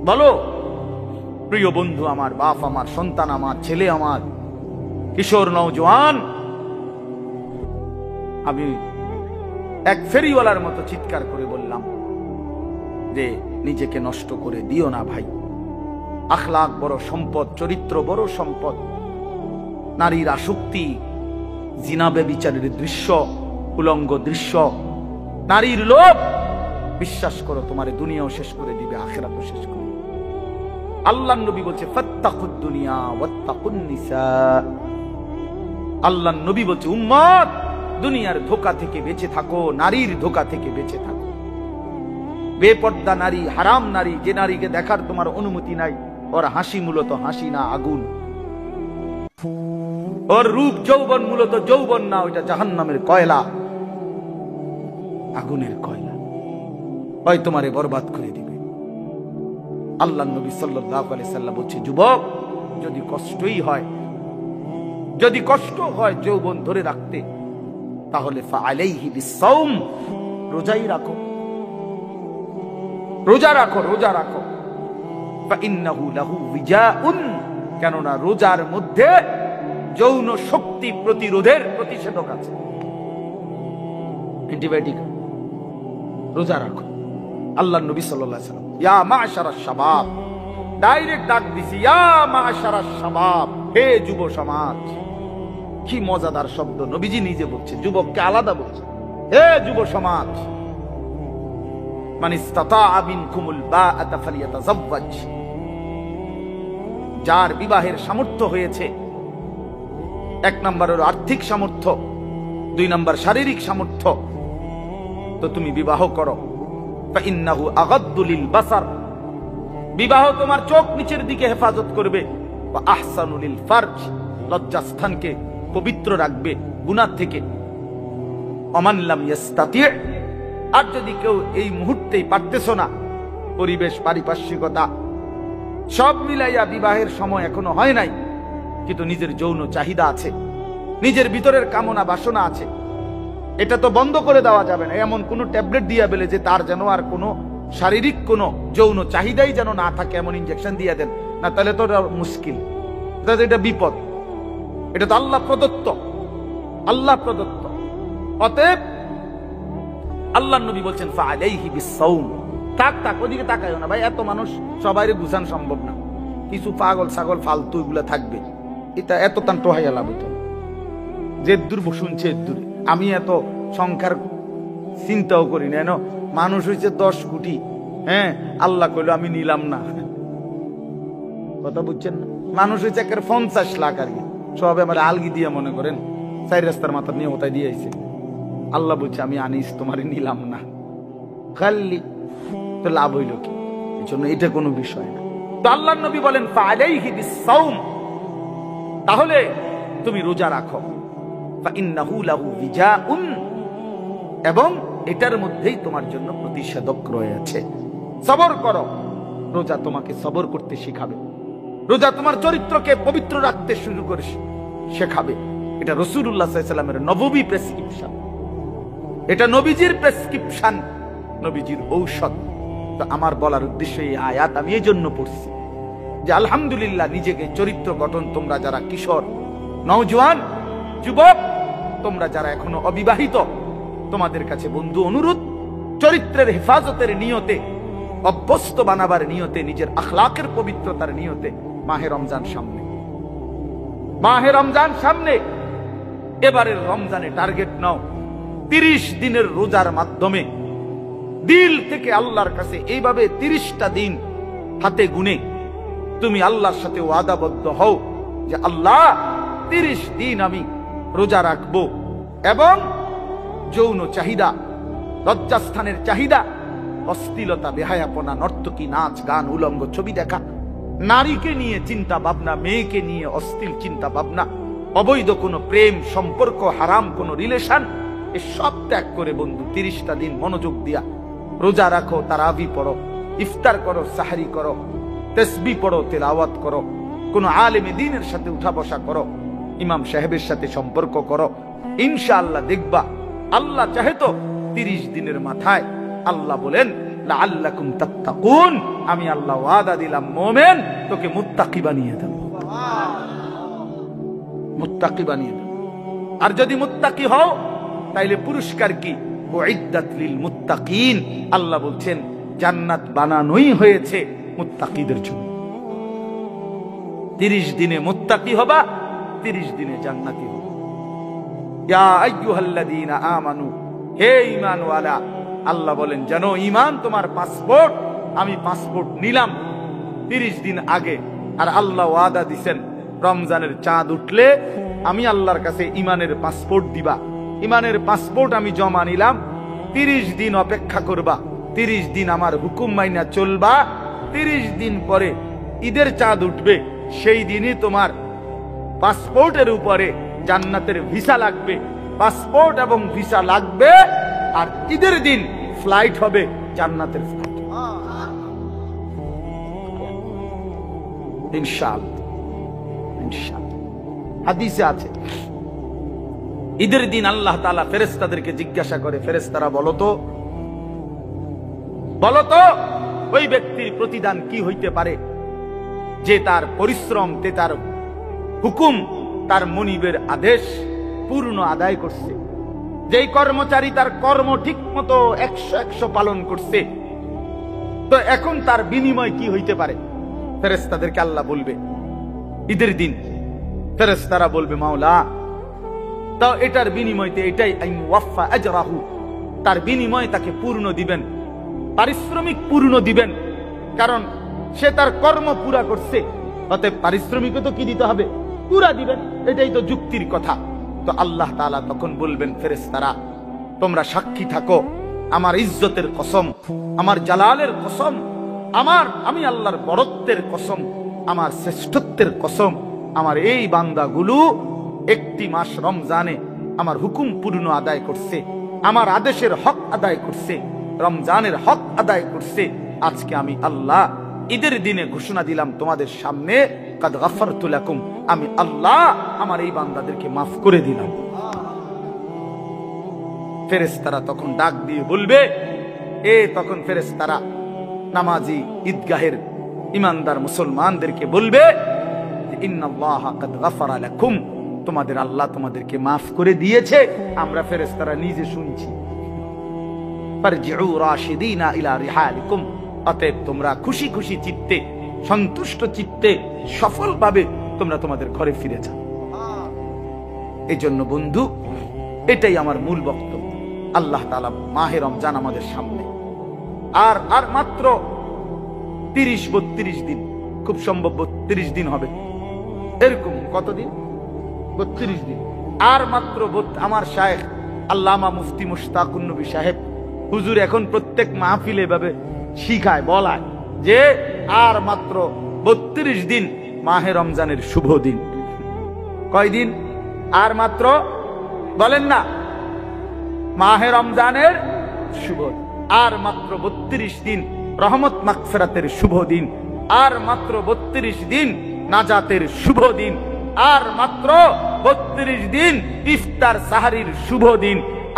বলো। প্রিয় বন্ধু আমার, বাপ আমার, সন্তান আমার, ছেলে আমার, কিশোর নওজোয়ান, আমি এক ফেরিওয়ালার মতো চিৎকার করে বললাম যে নিজেকে নষ্ট করে দিও না ভাই। আখলাক বড় সম্পদ, চরিত্র বড় সম্পদ। নারীর আসক্তি, জিনা ব্যভিচারের দৃশ্য, উলঙ্গ দৃশ্য, নারীর লোভ, বিশ্বাস করো তোমার দুনিয়াও শেষ করে দিবে, আখিরাতও শেষ করে দিবে। আল্লাহর নবী বলছে ফাত্তাকুদ দুনিয়া ওয়াত্তাকুন নিসা। আল্লাহর নবী বলছে উম্মত, দুনিয়ার ধোঁকা থেকে বেঁচে থাকো, নারীর ধোঁকা থেকে বেঁচে থাকো। বেপর্দা নারী, হারাম নারী, যে নারীকে দেখার তোমার অনুমতি নাই, ওর হাসি মূলত হাসি না, আগুন। ওর রূপ যৌবন মূলত যৌবন না, ওইটা জাহান্নামের কয়লা, আগুনের কয়লা। ওই তোমারে বরবাদ করে দিবে। আল্লাহর নবী সাল্লাল্লাহু আলাইহি সাল্লাম বলছে যুবক, যদি কষ্টই হয়, যদি কষ্ট হয় যৌবন ধরে রাখতে, তাহলে ফাআলাইহি বিসসাওম, রোজাই রাখো, রোজা রাখো, রোজা রাখো। ফাইন্নাহু লাহু বিজাউন, কেননা রোজার মধ্যে যৌন শক্তি প্রতিরোধের প্রতিষেধক আছে, অ্যান্টিবায়োটিক। রোজা রাখো। আল্লাহর নবী সাল্লাল্লাহু আলাইহি সাল্লাম ইয়া মা'শারাশ শাবাব, ডাইরেক্ট ডাক দিছি, ইয়া মা'শারাশ শাবাব, হে যুব সমাজ। কি মজাদার শব্দ, নবীজি নিজে বলছে, যুবককে আলাদা বলছে, হে যুব সমাজ। মান ইসতাতাআ মিনকুমুল বাআতা ফালিয়াতাযাওয়াজ, যার বিবাহের সামর্থ্য হয়েছে, 1 নম্বর হলো আর্থিক সামর্থ্য, 2 নম্বর শারীরিক সামর্থ্য, তো তুমি বিবাহ করো। ফাইন্নাহু আগাদ্দু লিল বাসার, বিবাহ তোমার চোখ নিচের দিকে হেফাজত করবে। ওয়া আহসানু লিল ফারজ, লজ্জাস্থানকে পবিত্র রাখবে গুনাহ থেকে। ওমান লাম ইস্তাতি', আর যদি কেউ এই মুহূর্তেই পারতেছো না, পরিবেশ, পারিপার্শ্বিকতা সব মিলাইয়া বিবাহের সময় এখনো হয় নাই, কিন্তু নিজের যৌন চাহিদা আছে, নিজের ভিতরের কামনা বাসনা আছে, এটা তো বন্ধ করে দেওয়া যাবে না। এমন কোন ট্যাবলেট দিয়া বেলে যে তার যেন আর কোনো শারীরিক কোনো যৌন চাহিদাই যেন না থাকে, এমন ইনজেকশন দিয়ে দেন না, তাহলে তো মুশকিল, এটা বিপদ। এটা তো আল্লাহ প্রদত্ত, আল্লাহ প্রদত্ত। অতএব আল্লাহর নবী বলছেন ফাআলাইহি বিসসাওম। থাক থাক, ওদিকে তাকায়ও না ভাই, এত মানুষ সবাইরে বুঝান সম্ভব না, কিছু পাগল ছাগল ফালতু এগুলা থাকবে, এটা এত তান টোহাইয়া লাভ হতো। যে দূর শুনছে দূর, আমি এত সংখ্যার চিন্তাও করি না, মানুষ হয়েছে 10 কোটি, হ্যাঁ, আল্লাহ কইলো আমি নিলাম না, কথা বুঝছেন না? মানুষ হয়েছে 50 লাখ আর কি, সব আমার আলগি দিয়ে মনে করেন 4 রাস্তার মাথা নিয়ে ওটাই দিয়েছে। আল্লাহ বলছে আমি আনিস, তোমারে নিলাম না, খালি তো লাভ হইল কি? এই জন্য এটা কোনো বিষয় না। তো আল্লাহর নবী বলেন ফাআলাইহি বিসসাওম, তাহলে তুমি রোজা রাখো। ফাইন্নাহু লাহু বিজাউন, এবং এটার মধ্যেই তোমার জন্য প্রতিষেধক রয়েছে। সবর করো, রোজা তোমাকে সবর করতে শেখাবে, রোজা তোমার চরিত্রকে পবিত্র রাখতে শুরু করে শেখাবে। এটা রাসূলুল্লাহ সাল্লাল্লাহু আলাইহি ওয়াসাল্লামের নববী প্রেসক্রিপশন, এটা নবীজির প্রেসক্রিপশন, নবীজির ঔষধ। তো আমার বলার উদ্দেশ্য, এই আয়াত আমি এই জন্য পড়ছি যে আলহামদুলিল্লাহ, নিজেকে চরিত্র গঠন, তোমরা যারা কিশোর, নওজোয়ান, যুবক, তোমরা যারা এখনো অবিবাহিত, তোমাদের কাছে বন্ধু অনুরোধ, চরিত্রের হেফাজতের নিয়তে, অভ্যস্ত বানাবার নিয়তে, নিজের আখলাকের পবিত্রতার নিয়তে মাহে রমজান সামনে, মাহে রমজান সামনে, এবারের রমজানে টার্গেট নাও 30 দিনের রোজার মাধ্যমে দিল থেকে আল্লাহর কাছে এইভাবে 30টা দিন হাতে গুনে তুমি আল্লাহর সাথে ওয়াদাবদ্ধ হও যে আল্লাহ 30 দিন আমি রোজা রাখবো, এবং যৌন চাহিদা, লজ্জাস্থানের চাহিদা, অশ্লীলতা, বেহায়াপনা, নর্তকী, নাচ গান, উলঙ্গ ছবি দেখা, নারীকে নিয়ে চিন্তা ভাবনা, মেয়েকে নিয়ে অশ্লীল চিন্তা ভাবনা, অবৈধ কোনো প্রেম সম্পর্ক, হারাম কোনো রিলেশন, এ সব ত্যাগ করে বন্ধু 30টা দিন মনোযোগ দিয়া রোজা রাখো, তারাবি পড়ো, ইফতার করো, সাহরি করো, তাসবিহ পড়ো, তেলাওয়াত করো, কোন আলেমে দ্বীনের সাথে উঠা বসা করো, ইমাম সাহেবের সাথে সম্পর্ক করো। ইনশাআল্লাহ দেখবা আল্লাহ চাহে তো 30 দিনের মাথায় আল্লাহ বলেন লাআল্লাকুম তাত্তাকুন, আমি আল্লাহ ওয়াদা দিলাম মুমিন তোকে মুত্তাকি বানিয়ে দেব, মুত্তাকি বানিয়ে দেব। আর যদি মুত্তাকি হও তাইলে পুরস্কার কি? উইদ্দাত লিল মুত্তাকিন, আল্লাহ বলছেন জান্নাত বানানোই হয়েছে মুত্তাকিদের জন্য। 30 দিনে মুত্তাকি হবা, 30 দিনে জান্নাতি হবা। ইয়া আইয়ুহাল্লাযীনা আমানু, হে ঈমানওয়ালা, আল্লাহ বলেন জানো ঈমান তোমার পাসপোর্ট, আমি পাসপোর্ট নিলাম 30 দিন আগে। আর আল্লাহ ওয়াদা দিবেন রমজানের চাঁদ উঠলে আমি আল্লাহর কাছে ঈমানের পাসপোর্ট দিবা। ঈমানের পাসপোর্ট আমি জমা নিলাম, 30 দিন অপেক্ষা করবা, 30 দিন আমার হুকুম মাইনা চলবা। 30 দিন পরে ঈদের চাঁদ উঠবে, সেই দিনই তোমার পাসপোর্টের উপরে জান্নাতের ভিসা লাগবে, পাসপোর্ট এবং ভিসা লাগবে। আর ঈদের দিন ফ্লাইট হবে জান্নাতের ফ্লাইট, ইনশাআল্লাহ। ইনশাআল্লাহ হাদিসে আছে ঈদের দিন আল্লাহ তাআলা ফেরেশতাদেরকে জিজ্ঞাসা করে, ফেরেশতারা বলো তো ওই ব্যক্তির প্রতিদান কি হইতে পারে যে তার পরিশ্রম, তার হুকুম, তার মনিবের আদেশ পূর্ণ আদায় করছে, যেই কর্মচারী তার কর্ম ঠিক মতো 100 পালন করছে, তো এখন তার বিনিময় কি হইতে পারে? ফেরেশতাদেরকে আল্লাহ বলবে ঈদের দিন, ফেরেশতারা বলবে মাওলা তো এটার বিনিময়তে এটাই আইওয়াফা আজরাহু, তার বিনিময় তাকে পূর্ণ দিবেন, পারিশ্রমিক পূর্ণ দিবেন, কারণ সে তার কর্ম পুরা করছে, অতএব পারিশ্রমিকও তো কি দিতে হবে? পুরা দিবেন, এটাই তো যুক্তির কথা। তো আল্লাহ তাআলা তখন বলবেন ফেরেশতারা তোমরা সাক্ষী থাকো, আমার ইজ্জতের কসম, আমার জালালের কসম, আমি আল্লাহর বড়ত্বের কসম, আমার শ্রেষ্ঠত্বের কসম, আমার এই বান্দাগুলো একটি মাস রমজানে আমার হুকুম পূর্ণ আদায় করছে, আমার আদেশের হক আদায় করছে, রমজানের হক আদায় করছে। আজকে আমি আল্লাহ ঈদের দিনে ঘোষণা দিলাম তোমাদের সামনে, কাদ গাফারতু লাকুম, আমি আল্লাহ আমার এই বান্দাদেরকে মাফ করে দিলাম। ফেরেশতারা তখন ডাক দিয়ে বলবে, তখন ফেরেশতারা নামাজি ঈদগাহের ইমানদার মুসলমানদেরকে বলবে ইন্নাল্লাহা কাদ গাফারা লাকুম, তোমাদের আল্লাহ তোমাদেরকে মাফ করে দিয়েছে। আমরা ফেরেশতারা নিজে শুনছি। ফারজিউ রাশিদিনা ইলা রিহালিকুম, অতএব তোমরা খুশি খুশি চিত্তে, সন্তুষ্ট চিত্তে, সফলভাবে তোমরা তোমাদের ঘরে ফিরে যাও। এই জন্য বন্ধু, এটাই আমার মূল বক্তব্য। আল্লাহ তাআলা মাহে রমজান আমাদের সামনে, আর মাত্র 30-32 দিন, খুব সম্ভব 32 দিন হবে, এরকম কতদিন? 32 দিন। আর মাত্র আমার শায়েখ আল্লামা মুফতি মুশতাকুন নবী সাহেব হুজুর এখন প্রত্যেক মাহফিলে এভাবে শিখায়, বলায় যে আর মাত্র 32 দিন মাহে রমজানের শুভ দিন। কয়দিন? আর মাত্র, বলেন না, মাহে রমজানের শুভ, আর মাত্র 32 দিন রহমত মাগফিরাতের শুভ দিন, আর মাত্র 32 দিন নাজাতের শুভ দিন, আর মাত্র 32 দিন ইফতার সাহারির শুভ দিন,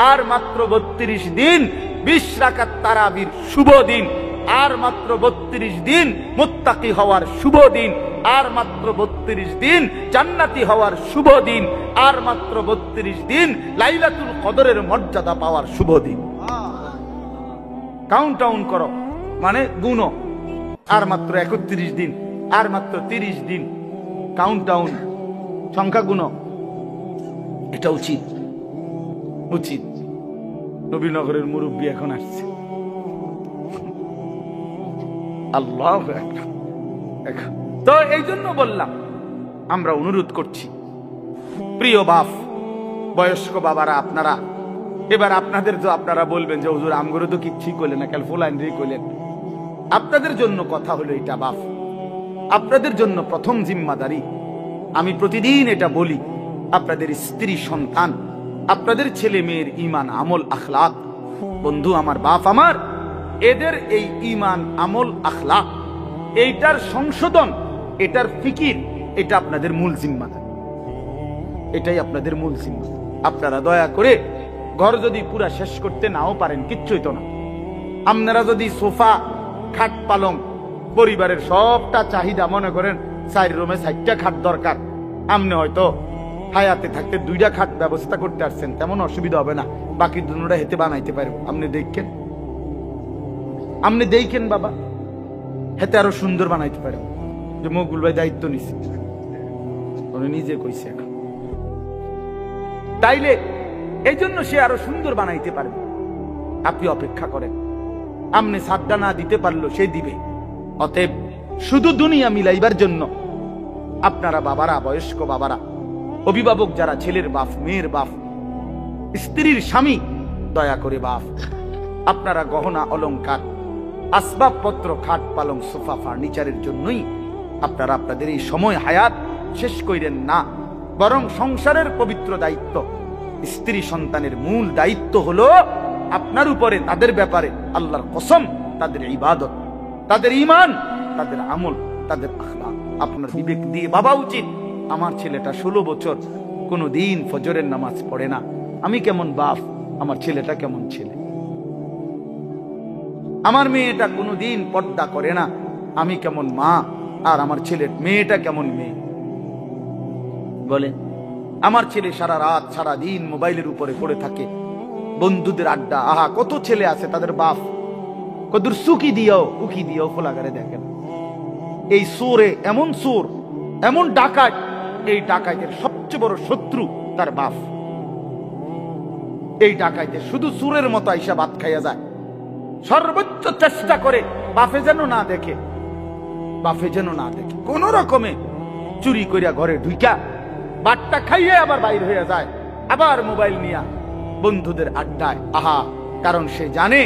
আর মাত্র 32 দিন 20 রাকাত তারাবির শুভ দিন, আর মাত্র 32 দিন মুত্তাকি হওয়ার শুভ দিন, আর মাত্র 32 দিন জান্নাতি হওয়ার শুভ দিন, আর মাত্র 32 দিন লাইলাতুল কদরের মর্যাদা পাওয়ার শুভ দিন। কাউন্ট ডাউন করো, মানে গুনো, আর মাত্র 31 দিন, আর মাত্র 30 দিন, কাউন্ট ডাউন, সংখ্যা গুনো। এটা উচিত। নবীনগরের মুরব্বী এখন আসছে, আল্লাহু আকবার। তো এই জন্য বললাম, আমরা অনুরোধ করছি প্রিয় বাপ, বয়স্ক বাবারা, আপনারা এবার আপনাদের তো আপনারা বলবেন যে হুজুর আমগরে তো কিচ্ছুই কইলেন না, কাল ফুলাইনরি কইলেন। আপনাদের জন্য কথা হলো এটা বাপ, আপনাদের জন্য প্রথম জিম্মাদারি। আমি প্রতিদিন এটা বলি, আপনাদের স্ত্রী সন্তান, আপনাদের ছেলে মেয়ের ঈমান আমল আখলাক, বন্ধু আমার, বাপ আমার, এদের এই ঈমান আমল আখলাক, এইটার সংশোধন, এটার ফিকির, এটা আপনাদের মূল জিম্মাদারি। এটাই আপনাদের মূল জিম্মাদারি। আপনারা দয়া করে ঘর যদি পুরা শেষ করতে নাও পারেন, কিচ্ছুই তো না, আপনারা যদি সোফা, খাট, পালং, পরিবারের সবটা চাহিদা, মনে করেন 4 রুমে 4টা খাট দরকার, আপনি হয়তো হায়াতে থাকতে 2টা খাট ব্যবস্থা করতে আসছেন, তেমন অসুবিধা হবে না, বাকি দুটোটা হেতে বানাইতে পারবো। আপনি দেখেন বাবা, হেতে আরো সুন্দর বানাইতে পারবো। যে মকবুল ভাই দায়িত্ব নিছে, উনি নিজে কইছে এখন, তাইলে এই জন্য সে আরো সুন্দর বানাইতে পারবে। আপনি অপেক্ষা করেন, আপনি সাদা না দিতে পারলো সে দিবে। অতএব শুধু দুনিয়া মিলাইবার জন্য আপনারা বাবারা, বয়স্ক বাবারা, অভিভাবক যারা, ছেলের বাপ, মেয়ের বাপ, স্ত্রীর স্বামী, দয়া করে বাপ, আপনারা গহনা অলংকার, আসবাবপত্র, খাট, পালং, সোফা, ফার্নিচারের জন্যই আপনারা আপনাদের এই সময় হায়াত শেষ করেন না, বরং সংসারের পবিত্র দায়িত্ব, স্ত্রী সন্তানের মূল দায়িত্ব হলো আপনার উপরে, তাদের ব্যাপারে আল্লাহর কসম, তাদের ইবাদত, তাদের ঈমান, তাদের আমল, তাদের আখলাক। আপনার বিবেক দিয়ে ভাবা উচিত, আমার ছেলেটা 16 বছর কোনোদিন ফজরের নামাজ পড়ে না, আমি কেমন বাপ, আমার ছেলেটা কেমন ছেলে। আমার মেয়েটা কোনোদিন পর্দা করে না, আমি কেমন মা, আর আমার ছেলের মেয়েটা কেমন মেয়ে। বলেন, আমার ছেলে সারা রাত সারা দিন মোবাইলের উপরে পড়ে থাকে, বন্ধুদের আড্ডা, আহা কত ছেলে আছে তাদের বাপ কদুর সুকি দিও উকি দিও ফোলাগারে দেখেন। এই সুরে এমন সুর, এমন ডাকাত, এই ডাকাতের সবচেয়ে বড় শত্রু তার বাপ। এই ডাকাইতে শুধু সুরের মতো আইসা ভাত খাইয়া যায়, সর্বোচ্চ চেষ্টা করে বাপে যেন না দেখে, বাপে যেন না দেখে, কোন রকমে চুরি করিয়া ঘরে ঢুইকা বাটটা খাইয়ে আবার বাইর হয়ে যায়, আবার মোবাইল নিয়া বন্ধুদের আড্ডায়, আহা, কারণ সে জানে,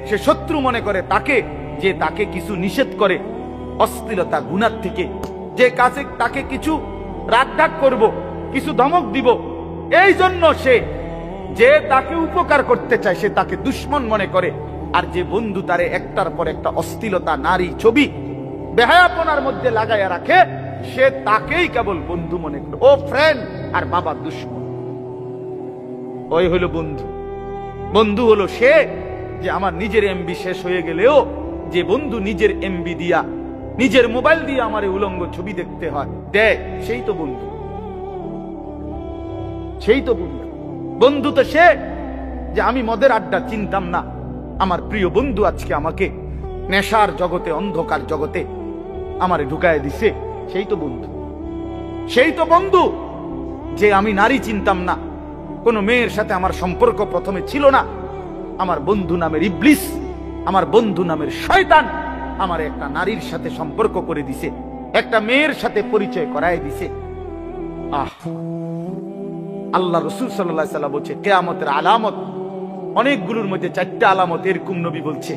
সে শত্রু মনে করে তাকে, যে তাকে কিছু নিষেধ করে অশ্লীলতা গুনাহ থেকে, যে কাছে তাকে কিছু রাগঢাক করব, কিছু ধমক দিব, এই জন্য সে, যে তাকে উপকার করতে চায় সে তাকে দুশ্মন মনে করে। আর যে বন্ধু তারে একটার পর একটা অশ্লীলতা, নারী, ছবি, বেহায়াপনার মধ্যে লাগাইয়া রাখে, সে তাকেই কেবল বন্ধু মনে করে, ও ফ্রেন্ড, আর বাবা দুশ্মন। ওই হলো বন্ধু। বন্ধু হলো সে, যে আমার নিজের এমবি শেষ হয়ে গেলেও যে বন্ধু নিজের এমবি দিয়া, নিজের মোবাইল দিয়ে আমার উলঙ্গ ছবি দেখতে হয়, দেখ, সেই তো বন্ধু, সেই তো বন্ধু। বন্ধু তো সে, যে আমি মদের আড্ডা চিনতাম না, আমার প্রিয় বন্ধু আজকে আমাকে নেশার জগতে, অন্ধকার জগতে আমারে ঢুকায় দিছে, সেই তো বন্ধু। সেই তো বন্ধু, যে আমি নারী চিনতাম না, কোন মেয়ের সাথে আমার সম্পর্ক প্রথমে ছিল না, আমার বন্ধু নামের ইবলিস, আমার বন্ধু নামের শয়তান আমার একটা নারীর সাথে সম্পর্ক করে দিছে, একটা মেয়ের সাথে পরিচয় করায় দিছে। আহ, আল্লাহ রাসূল সাল্লাল্লাহু আলাইহি ওয়াসাল্লাম বলছে, কিয়ামতের আলামত অনেকগুলোর মধ্যে 4টা আলামত, এরকম নবী বলছে,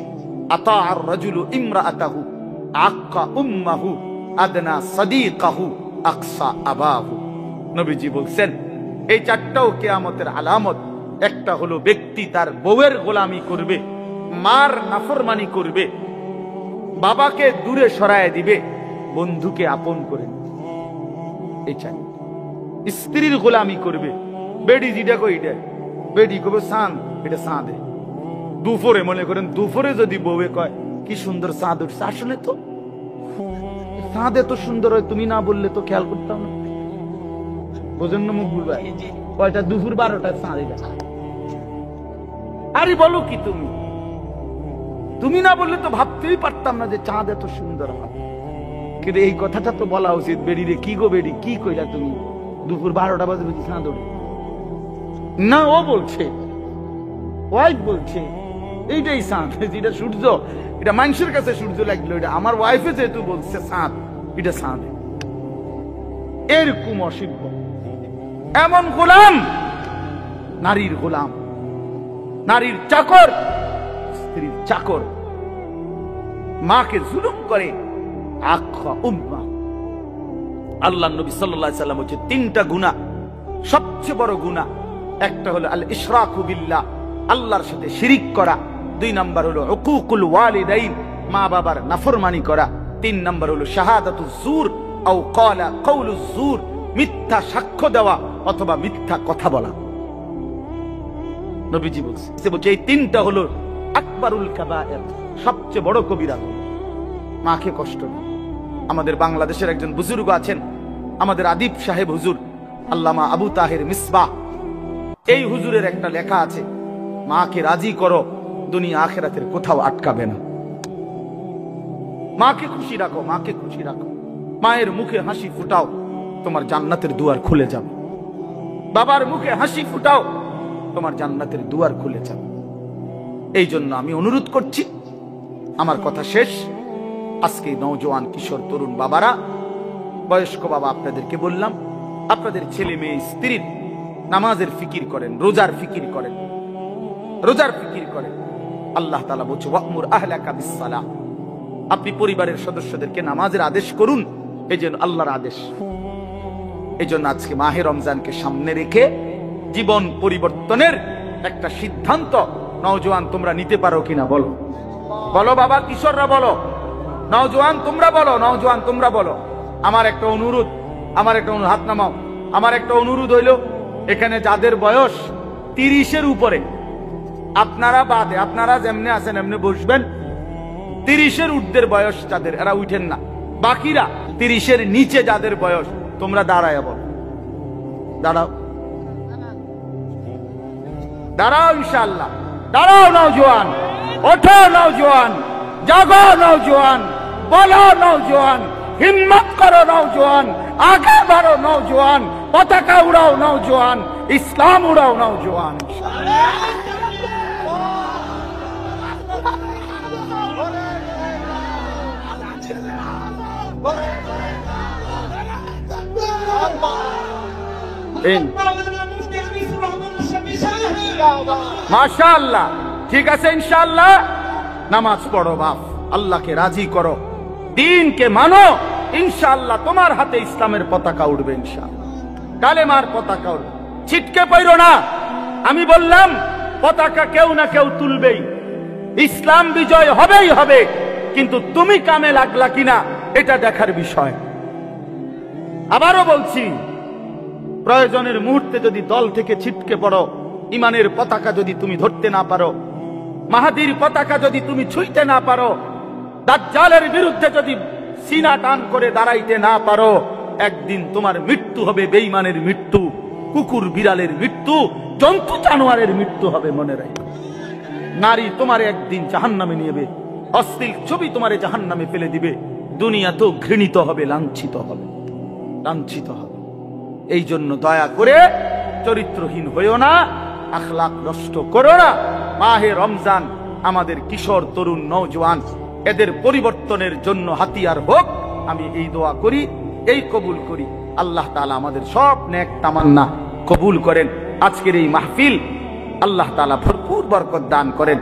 আতা আর রাজুলু ইমরাআতাহু আক্কা উম্মাহু আদনা সাদিকাহু আকসা আবাহু। নবীজি বলছেন, এই 4টাও কিয়ামতের আলামত। একটা হলো ব্যক্তি তার বউয়ের গোলামি করবে, মার নাফরমানি করবে, বাবাকে দূরে সরায় দিবে, বন্ধুকে আপন করে। এই 4, স্ত্রীর গোলামি করবে, বেডি যেটা কই এটা, বেডি কবে চাঁদ, এটা চাঁদে, দুপুরে মনে করেন, দুপুরে যদি বউয়ে কয় কি সুন্দর চাঁদ উঠছে, আসলে তো চাঁদ এত সুন্দর হয়, তুমি না বললে তো খেয়াল করতাম না। বোঝেন না মুখবুল ভাই, কয়টা দুপুর 12টায় চাঁদ এটা। আরে বলো কি তুমি, তুমি না বললে তো ভাবতেই পারতাম না যে চাঁদ এত সুন্দর হয়। কিন্তু এই কথাটা তো বলা উচিত, বেডি রে, কি গো বেডি, কি কইলা তুমি, দুপুর 12টা বাজে বুঝি চাঁদ ওঠে না? ও বলছে, ওয়াইফ বলছে এইটাই চাঁদ, যেটা সূর্য এটা মানুষের কাছে সূর্য লাগলো, এটা আমার ওয়াইফে যেহেতু বলছে চাঁদ, এটা চাঁদ। এরকম অসভ্য এমন গোলাম, নারীর গোলাম, নারীর চাকর, স্ত্রীর চাকর, মাকে জুলুম করে। আল্লাহ নবী সাল্লাল্লাহু আলাইহি সাল্লাম বলেছে তিনটা গুনাহ, সবচেয়ে বড় গুনাহ একটা হলো আল ইশরাকু বিল্লাহ, আল্লাহর সাথে শিরিক করা। 2 নাম্বার হলো উকুকুল ওয়ালিদাইন, মা বাবার নাফরমানি করা। 3 নাম্বার হলো শাহাদাতুজ জুর আও ক্বালা কাউলুজ জুর, মিথ্যা সাক্ষ্য দেওয়া অথবা মিথ্যা কথা বলা। নবীজি বলছে এই তিনটা হলো আকবারুল কাবায়ের, সবচেয়ে বড় কবিরা। মাকে কষ্ট দেয়। আমাদের বাংলাদেশের একজন বুজুর্গ আছেন, আমাদের আদিব সাহেব হুজুর আল্লামা আবু তাহের মিসবাহ, এই হুজুরের একটা লেখা আছে, মাকে রাজি করো, দুনিয়া আখিরাতের কোথাও আটকাবে না। মাকে খুশি রাখো, মাকে খুশি রাখো, মায়ের মুখে হাসি ফুটাও, তোমার জান্নাতের দুয়ার খুলে যাবে। বাবার মুখে হাসি ফুটাও, তোমার জান্নাতের দুয়ার খুলে যাবে। এই জন্য আমি অনুরোধ করছি, আমার কথা শেষ। আজকে নওজোয়ান কিশোর তরুণ বাবারা, বয়স্ক বাবা, আপনাদেরকে বললাম, আপনাদের ছেলে মেয়ে স্ত্রীর নামাজের ফিকির করেন, রোজার ফিকির করেন, রোজার ফিকির করেন। আল্লাহ তাআলা বলছে ওয়া'মুর আহলাকা বিস-সালাহ, আপনি পরিবারের সদস্যদেরকে নামাজের আদেশ করুন, এই জন্য আল্লাহর আদেশ। এই জন্য আজকে মাহে রমজানকে সামনে রেখে জীবন পরিবর্তনের একটা সিদ্ধান্ত নওজোয়ান তোমরা নিতে পারো কিনা বলো, বলো বাবা, কিশোররা বলো, নওজোয়ান তোমরা বলো, নওজোয়ান তোমরা বলো। আমার একটা অনুরোধ, আমার একটা হাত নামাও, আমার একটা অনুরোধ হইল, এখানে যাদের বয়স 30-এর উপরে, আপনারা বাদে, আপনারা যেমনে আছেন এমনি বসবেন। 30-এর ঊর্ধ্বের বয়স যাদের, এরা উঠেন না। বাকিরা 30-এর নিচে যাদের বয়স, তোমরা দাঁড়ায় বলো, দাঁড়াও, দাঁড়াও, ইনশাআল্লাহ দাঁড়াও। নওজোয়ান ওঠো, নওজোয়ান জাগো, নওজোয়ান বলো, নওজোয়ান হিম্মত করো, নওজোয়ান আগে বাড়ো, নওজোয়ান পতাকা উড়াও, নওজোয়ান ইসলাম উড়াও, নওজোয়ান। মাশাআল্লাহ, ঠিক আছে, ইনশাআল্লাহ নামাজ পড়ো বাপ, আল্লাহকে রাজি করো, দ্বীনকে মানো, ইনশাআল্লাহ তোমার হাতে ইসলামের পতাকা উঠবে, ইনশাআল্লাহ কালেমার পতাকা উঠবে। ছিটকে পড়ো না, আমি বললাম পতাকা কেউ না কেউ তুলবেই, ইসলাম বিজয় হবেই হবে, কিন্তু তুমি কামে লাগলা কিনা এটা দেখার বিষয়। আবারও বলছি, প্রয়োজনের মুহূর্তে যদি দল থেকে ছিটকে পড়ো, ইমানের পতাকা যদি তুমি ধরতে না পারো, মাহাদির পতাকা যদি তুমি ছুঁইতে না পারো, দাজ্জালের বিরুদ্ধে যদি সিনা টান করে দাঁড়াইতে না পারো, একদিন তোমার মৃত্যু হবে বেঈমানের মৃত্যু, কুকুর বিড়ালের মৃত্যু, জন্তু জানোয়ারের মৃত্যু হবে, মনে রাখো। নারী তোমারে একদিন জাহান্নামে নিয়ে, অশ্লীল ছবি তোমারে জাহান্নামে ফেলে দিবে, দুনিয়া তো ঘৃণিত হবে, লাঞ্ছিত হবে, লাঞ্ছিত হবে। এই জন্য দয়া করে চরিত্রহীন হইও না, আখলাক নষ্ট করো না। মাহে রমজান আমাদের কিশোর তরুণ নওজোয়ান এদের পরিবর্তনের জন্য হাতিয়ার হোক, আমি এই দোয়া করি, এই কবুল করি। আল্লাহ তাআলা আমাদের সব নেক তামান্না কবুল করেন। আজকের এই মাহফিল আল্লাহ তাআলা ভরপুর বরকত দান করেন।